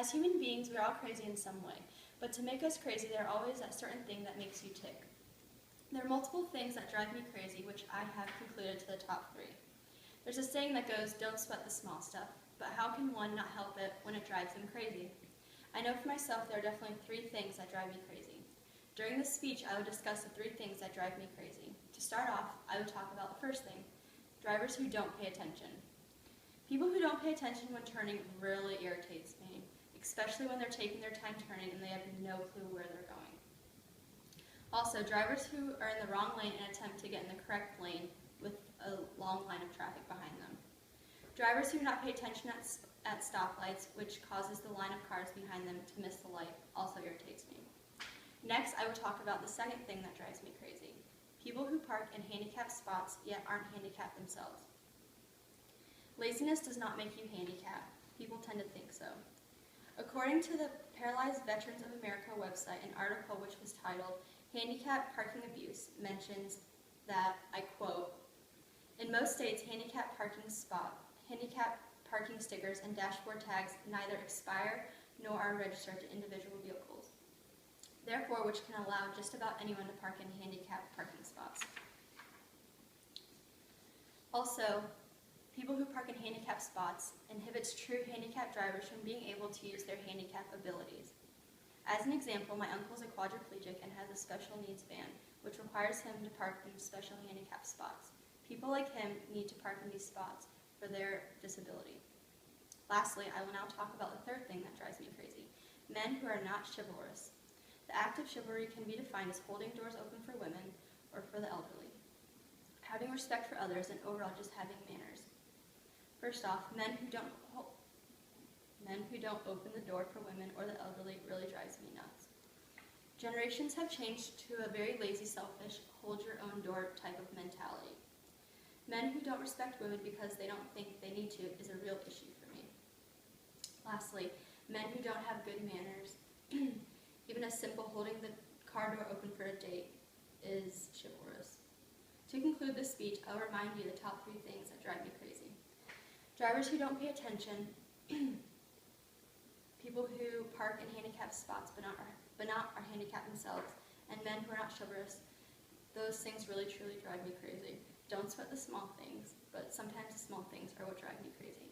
As human beings, we are all crazy in some way, but to make us crazy, there are always that certain thing that makes you tick. There are multiple things that drive me crazy, which I have concluded to the top 3. There's a saying that goes, don't sweat the small stuff, but how can one not help it when it drives them crazy? I know for myself there are definitely 3 things that drive me crazy. During this speech, I will discuss the 3 things that drive me crazy. To start off, I will talk about the first thing, drivers who don't pay attention. People who don't pay attention when turning really irritates me, especially when they're taking their time turning and they have no clue where they're going. Also, drivers who are in the wrong lane and attempt to get in the correct lane with a long line of traffic behind them. Drivers who do not pay attention at stoplights, which causes the line of cars behind them to miss the light, also irritates me. Next, I will talk about the second thing that drives me crazy. People who park in handicapped spots yet aren't handicapped themselves. Laziness does not make you handicapped. People tend to think so. According to the Paralyzed Veterans of America website, an article which was titled Handicapped Parking Abuse mentions that, I quote, in most states, handicapped parking stickers and dashboard tags neither expire nor are registered to individual vehicles, therefore which can allow just about anyone to park in handicapped parking spots. Also, people who park in handicapped spots inhibits true handicapped drivers from being able to use their handicapped abilities. As an example, my uncle is a quadriplegic and has a special needs van, which requires him to park in special handicapped spots. People like him need to park in these spots for their disability. Lastly, I will now talk about the third thing that drives me crazy, men who are not chivalrous. The act of chivalry can be defined as holding doors open for women or for the elderly, having respect for others, and overall just having manners. First off, men who don't open the door for women or the elderly really drives me nuts. Generations have changed to a very lazy, selfish, hold-your-own-door type of mentality. Men who don't respect women because they don't think they need to is a real issue for me. Lastly, men who don't have good manners, even a simple holding the car door open for a date, is chivalrous. To conclude this speech, I'll remind you the top 3 things that drive me crazy. Drivers who don't pay attention, people who park in handicapped spots but not are handicapped themselves, and men who are not chivalrous. Those things really truly drive me crazy. Don't sweat the small things, but sometimes the small things are what drive me crazy.